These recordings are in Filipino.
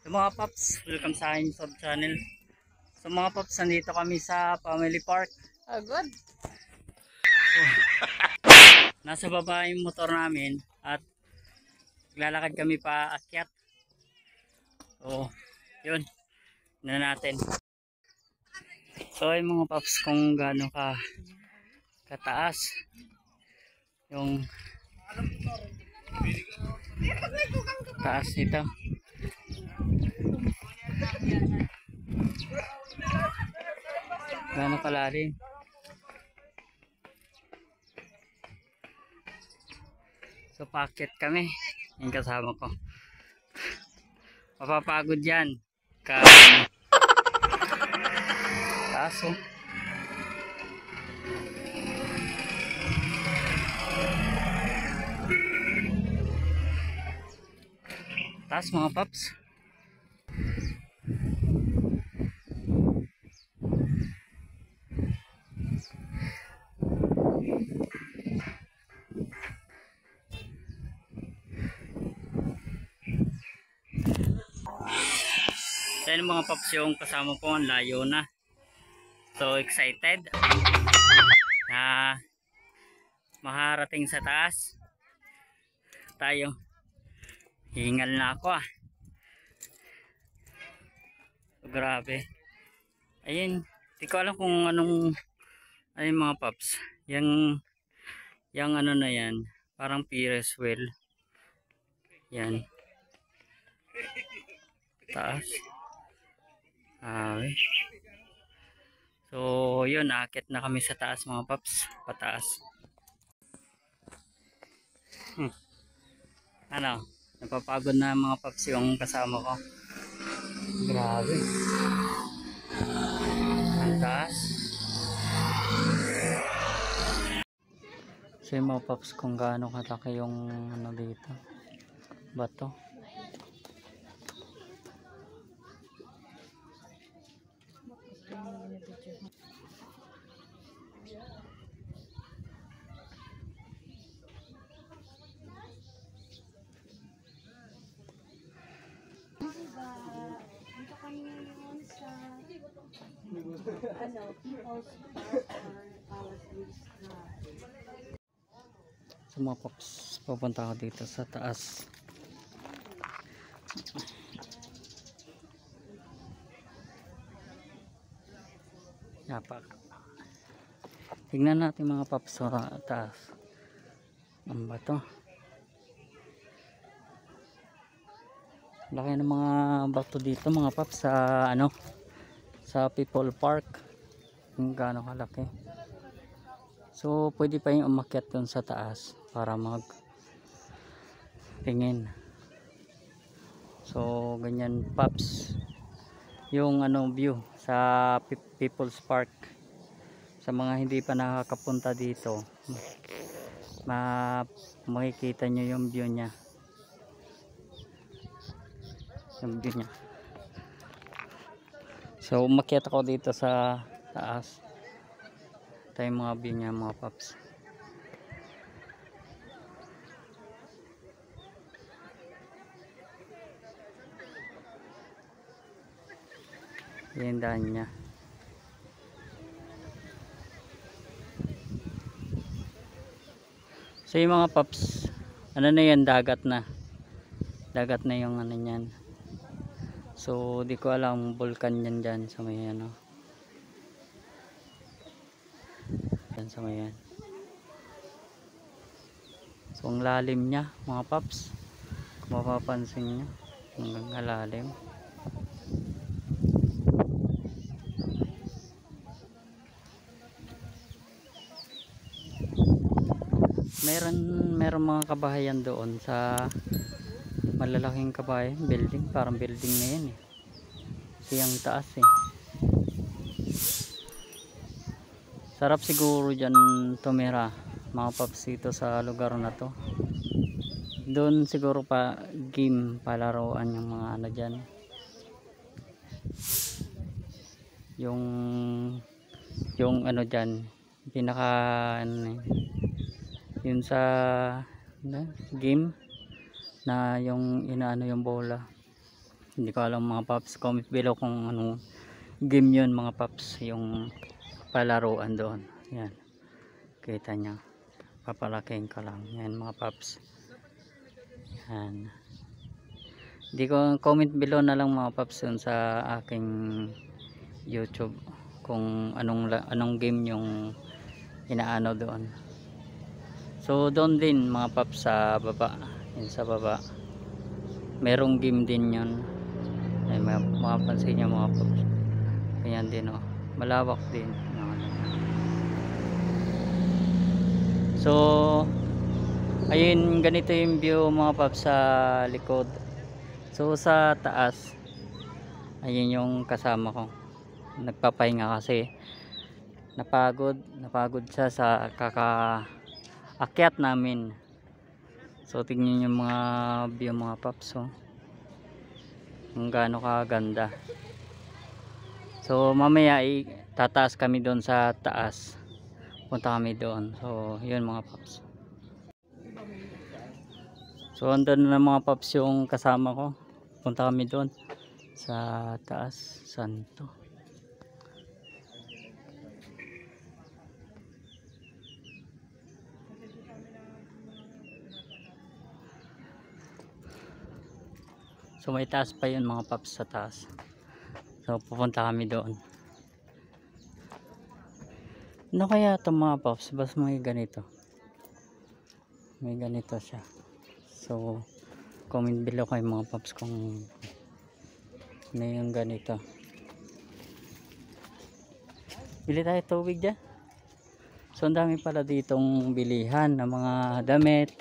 So mga paps, welcome sa aking sub channel. So mga paps, nandito kami sa Family Park. Oh, good. So, nasa baba yung motor namin at lalakad kami pa akyat. So, yun. Na natin. So ay mga paps, kung gaano kataas yung taas nito. Gaano kalalim. So paakyat kami. Yung kasama ko. Mapapagod yan. Taas oh. Taas mga paps. So yun mga paps, yung kasama ko ang layo na. So excited na maharating sa taas tayo. Hingal na ako ah. So, grabe. Ayun, di ko alam kung anong ayun mga paps. Yung ano na yan, parang Ferris wheel. Yan. Taas. So yun, aakit na kami sa taas mga paps. Pataas. Ano, napapagod na mga paps yung kasama ko. Grabe. Ang taas. So yung mga paps, kung gaano kataki yung ano dito, bato. Dito kami ngayon sa People's Park. So mga paps, pupunta ako dito sa taas. Yapak. Tingnan natin mga paps sa taas. Ang bato. Laki ng mga bato dito mga paps sa ano, sa People Park. Kung gaano kalaki. So pwede pa yung umakyat dun sa taas para mag tingin. So ganyan paps yung ano view sa People's Park. Sa mga hindi pa nakakapunta dito, makikita nyo yung view nya. Yung view nya. So umakyat ako dito sa taas. Ito yung mga view nya mga paps. Yung daan nya. So yung mga paps, ano na yan, dagat na yung ano nyan. So di ko alam, vulkan yan dyan sa may ano, dyan sa may yan. So ang lalim nya mga paps, kung mapapansin nyo, hanggang lalim. Meron mga kabahayan doon sa malalaking kabahayan, building, parang building na yan eh. Siyang taas eh. Sarap siguro dyan tumira mga paps dito sa lugar na to. Doon siguro pa game, palaruan yung mga ano dyan. Yung ano dyan, pinaka ano, yun sa game na yung inaano yung bola. Hindi ko alam mga paps, comment below kung anong game yun mga paps, yung palaruan doon. Yan, kita nyo, papalaking ka lang yan mga paps. Yan, hindi ko, comment below na lang mga paps yun sa aking YouTube kung anong game yung inaano doon. So doon din mga paps sa baba, yun sa baba merong game din yun. Ay, mapapansin nyo mga paps, ganyan din oh, malawak din. So ayun, ganito yung view mga paps sa likod. So sa taas, ayun yung kasama ko, nagpapahinga kasi napagod siya sa kakaakyat namin. So tingnan yung mga view mga paps, oh, kung gaano kaganda. So mamaya tataas kami doon sa taas, punta kami doon. So yun mga paps. So andun na mga paps yung kasama ko, punta kami doon sa taas. Santo, so may taas pa yun mga paps sa taas. So pupunta kami doon. Ano kaya ito mga paps, basta may ganito siya. So comment below kayo mga paps kung ano yung ganito. Bili tayo tubig dyan. So ang dami pala ditong bilihan ng mga damit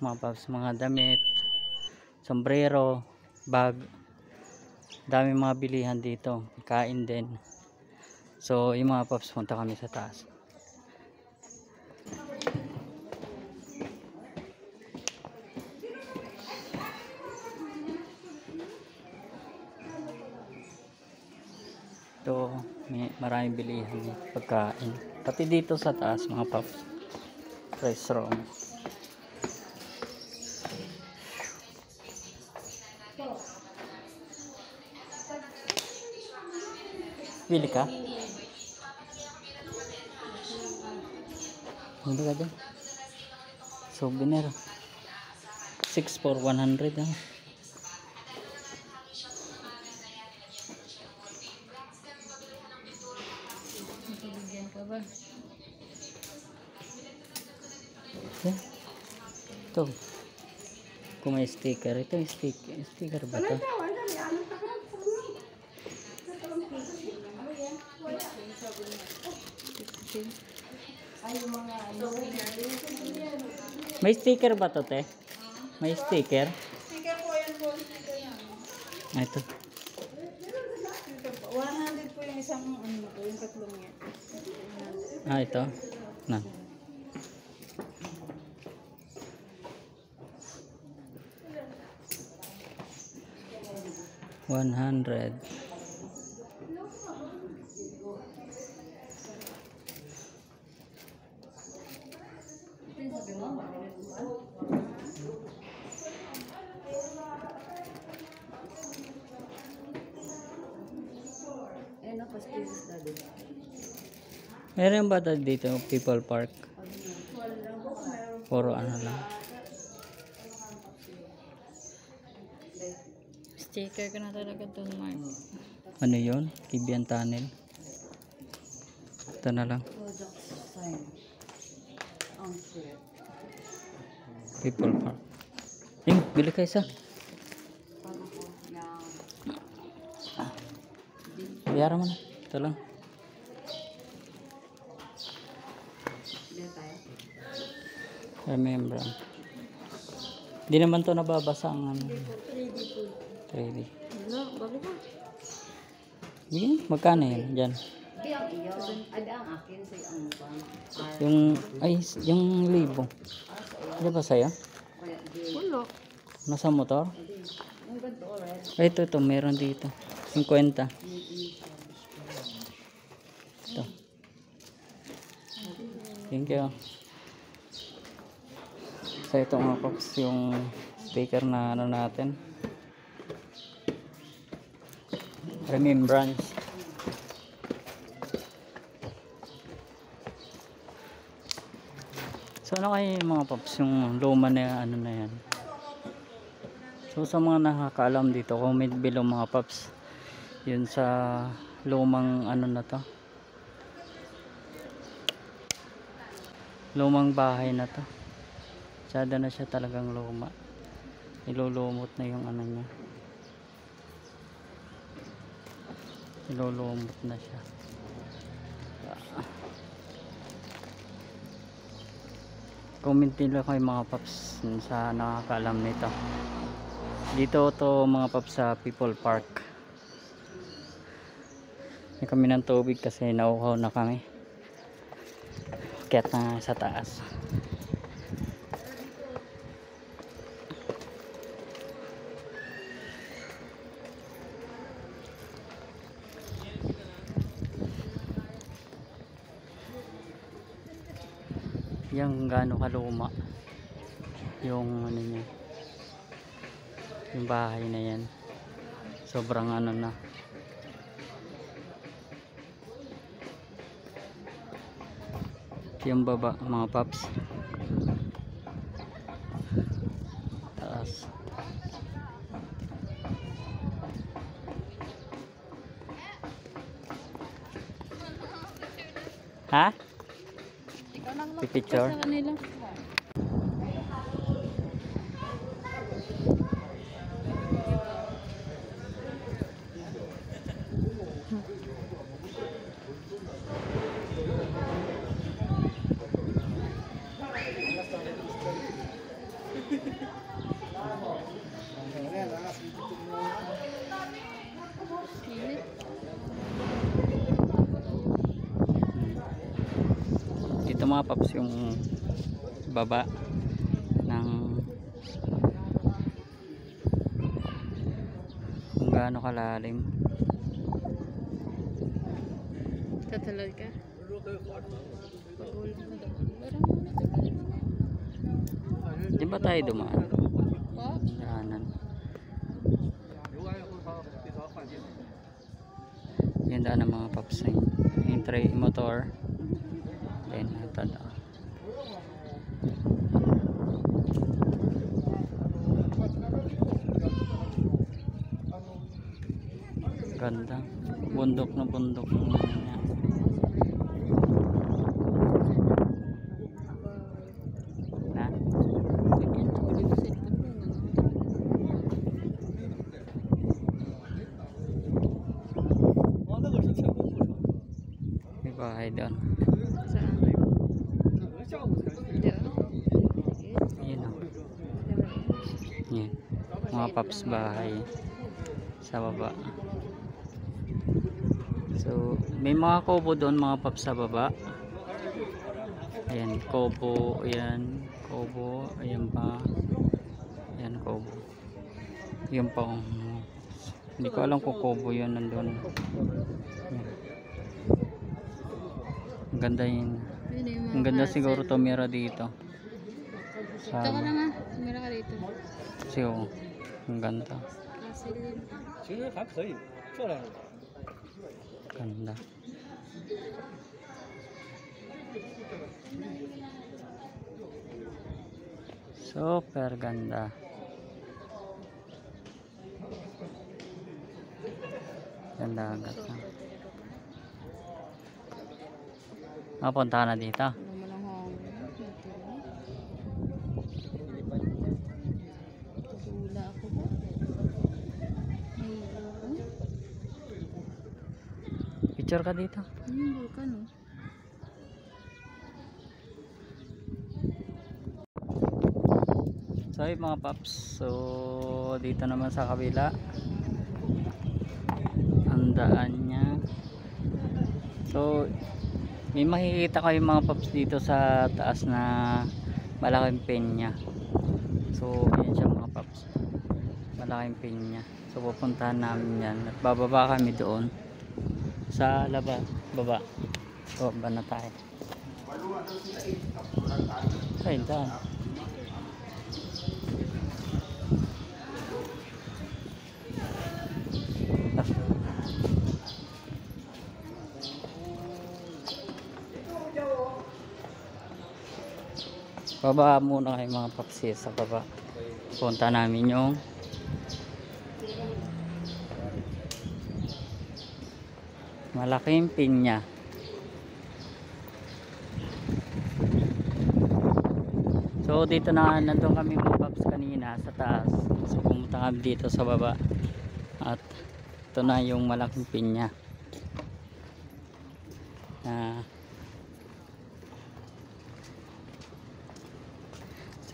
mga paps, mga damit, sombrero, bag, dami mga bilihan dito, kain din. So yung mga paps, punta kami sa taas. Ito, maraming bilihan, pagkain, pati dito sa taas mga paps, restaurant. Bili ka? Bili ka dyan. Souvenir. 6 for 100 ah. Bigyan ka ba? Yan. Ito. Kung may sticker. Ito yung sticker ba ito? May sticker ba ito, te? May sticker? Sticker po yan po. Ah, ito. 100 po yung isang ano po, yung tatlong yan. Ah, ito. Na. $100. Meron ba dito People Park? Puro ano lang. Sticker ka na talaga doon, Mark. Ano yun? Kibian Tunnel. Ito na lang. People Park. Yung, bili ka isa. Bayaran mo na. Ito lang. Remember. Hindi naman to nababasa ang ano. 3D. Wala, bakit ba? Bigyan, magkano yun? Diyan. Yung libo. Ano ba sa'yo? Wala. Nasa motor? Ay, ito, meron dito. 50. Ito. Thank you. So ito mga folks, yung sticker na ano natin. remembrance. So ano kayo mga paps yung luma na ano na yan. So sa mga nakakaalam dito, comment below mga paps. Yun sa lumang ano na to. Lumang bahay na to. Masyado na siya talagang luma. Ilulumot na yung ano niya. Ilulumot na siya. Comment nila kayo mga paps sa nakakaalam nito. Dito to mga paps sa People Park. May kami ng tubig kasi nauhaw na kami. Akyat na sa taas. Yang gaano kaluma yung ano niya, yung bahay na yan, sobrang ano na. Yung baba mga paps, taas. Ha? Picture. Sa kanila. Ito mga paps yung baba ng kung gaano kalalim. Tatalal ka? Pag-ulang ka doon. Di ba tayo dumaan? Oh? Daanan. Yan daan ng mga paps. Yung tray motor. Then ito na. Ganda. Bundok na bundok ng ano niya. Na? Bigyan ko ulit sa cellphone mo. May bahay doon. Saan? Diyan. Yun o. Yan. Mga paps bahay sa baba. So may mga kubo doon mga paps sa baba. Ayan kubo. Ayan kubo. Ayan pa. Ayan kubo. Yun pa. Hindi ko alam kung kubo yun nandun. Ayan. Ang ganda yun. Ang ganda siguro tumira dito. Ito ka lang ha. Tumira ka dito. Kasi oh, ang ganda. Castle yun. Ganda. Super ganda. Ganda agad na. Mapunta na dito. Wala ako ba? Picture ka dito. Vulkan oh. So ayun mga paps. So dito naman sa kabila. Ang daan niya. So may makikita kayo mga paps dito sa taas na malaking penya. So ayan siya mga paps. Malaking penya. So pupuntahan namin yan. At bababa kami doon. Sa baba. So baba na tayo. Ayun daan. Baba muna kayo mga papsi sa baba. Punta namin yung malaking pinya. So dito na nandun kami mga paps kanina sa taas. So pumunta kami dito sa baba. At ito na yung malaking pinya.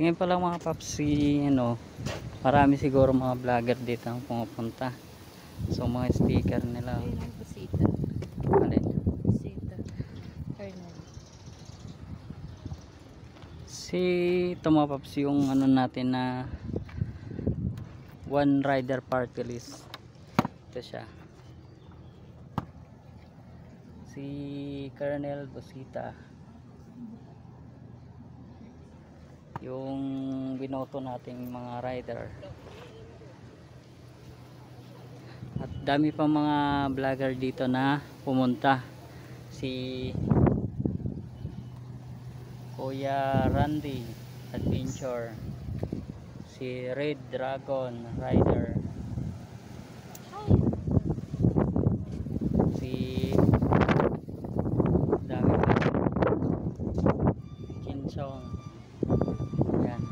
Sige pa lang mga paps, marami siguro mga vlogger dito ang pumupunta. So mga sticker nila. Ayun ang busita. Alin? Busita. Kernel. Ito mga paps yung ano natin na one rider party list. Ito siya. Si Colonel Busita. Yung binoto nating mga rider. At dami pa mga vlogger dito na pumunta. Si Kuya Randy Adventure, si Red Dragon Rider, si dami pa, Kinsong. Yan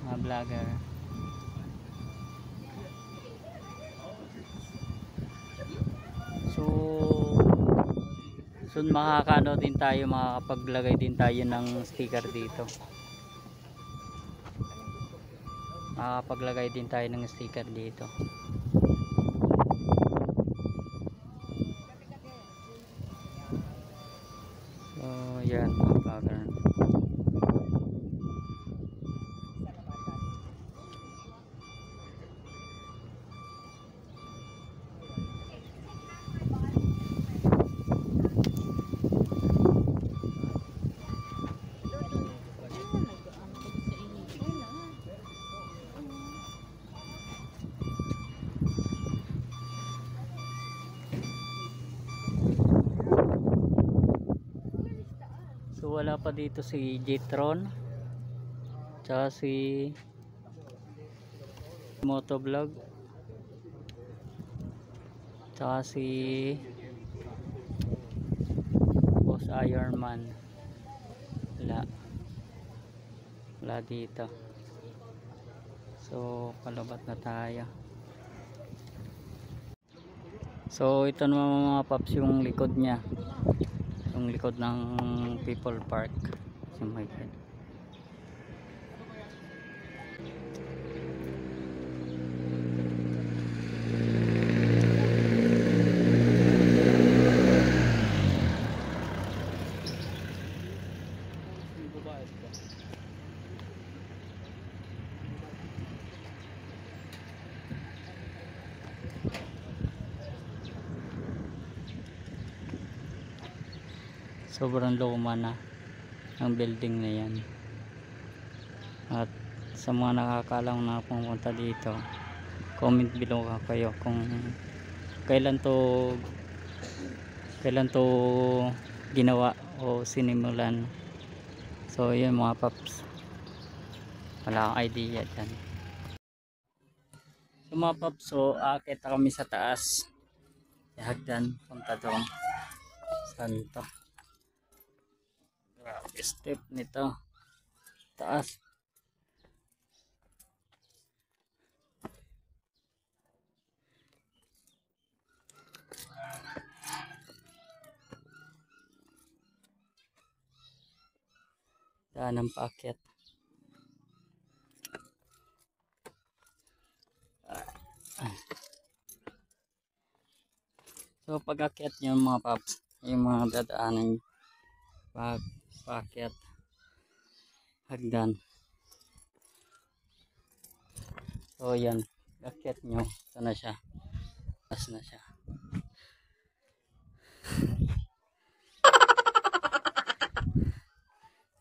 mga vlogger. So makakaano din tayo, makakapaglagay din tayo ng sticker dito. Makakapaglagay din tayo ng sticker dito. So yan mga vlogger. So wala pa dito si Jetron, tsaka si Motovlog, tsaka si Boss Ironman. Wala dito. So palabat na tayo. So ito naman mga paps yung likod niya, yung likod ng People Park. So my God. Sobrang luma na ang building na yan. At sa mga nakakalang na pumunta dito, comment below kayo kung kailan to ginawa o sinimulan. So yun mga paps, wala akong idea dyan. So mga paps, so akit kami sa taas, hagdan punta doon. Saan to? Step nito taas. Daan ng paakyat. So pag akyat nyo mga paps, yung mga dadaanan paakyat hagdan. So yan, akyat nyo, ito na siya, taas na siya.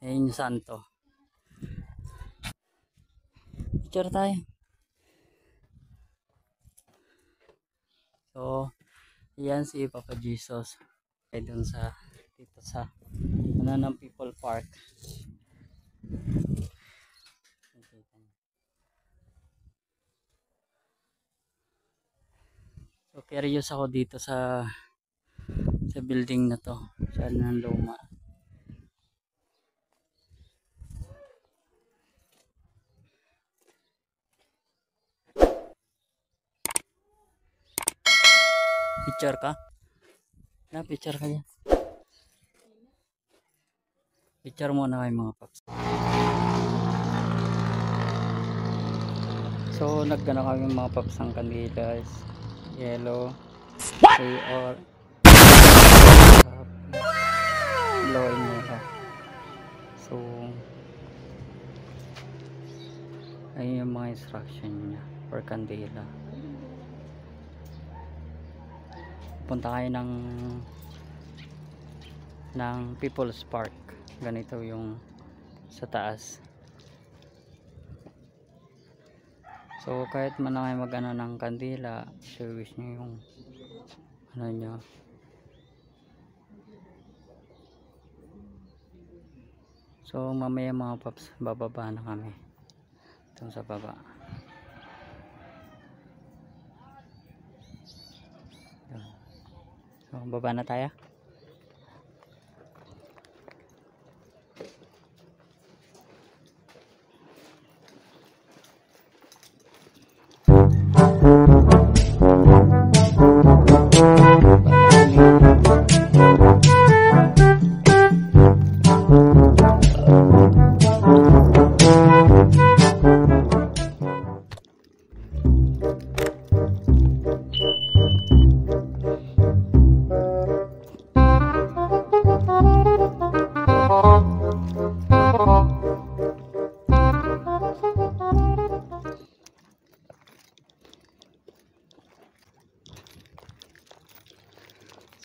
Ayun yung santo. Picture tayo. So yan si Papa Jesus ay dun sa dito sa ano ng People Park. So curious ako dito sa building na to. Siya ng luma. Picture ka? Na picture ka dyan. Picture muna kayo mga paps. So naggana kami mga paps ng kandilas. Yellow. Or low and yellow. So ayun yung mga instruction niya for kandila. Punta kayo ng People's Park. Ganito yung sa taas. So kahit man na kayo mag-ano ng kandila, service nyo yung ano nyo. So mamaya mga paps, bababa na kami dun sa baba. So baba na tayo.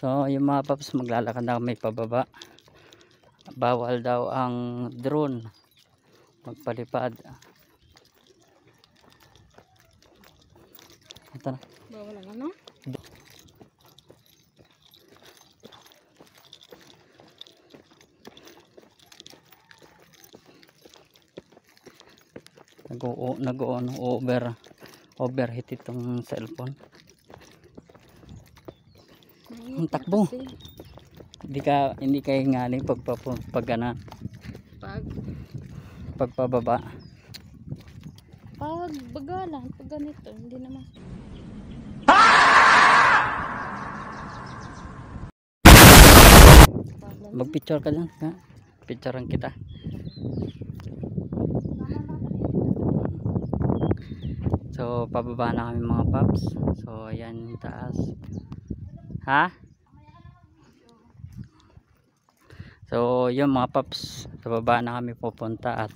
So yung mga paps, maglalakad na kami pababa. Bawal daw ang drone magpalipad. Ito na. Bawal ang ano? Overheat itong cellphone. Ang takbo. Hindi kayo ngaling pagpababa. Pag bagala, pag ganito, hindi naman. Mag-picture ka dyan. Picturean kita. So pababa na kami mga paps. So ayan yung taas. Ha? So yun mga paps, sa baba na kami pupunta at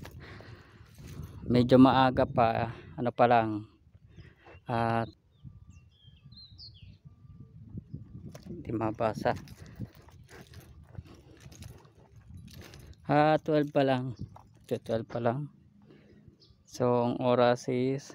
medyo maaga pa, ano pa lang, at hindi mabasa, 12 pa lang, 12 pa lang. So ang oras is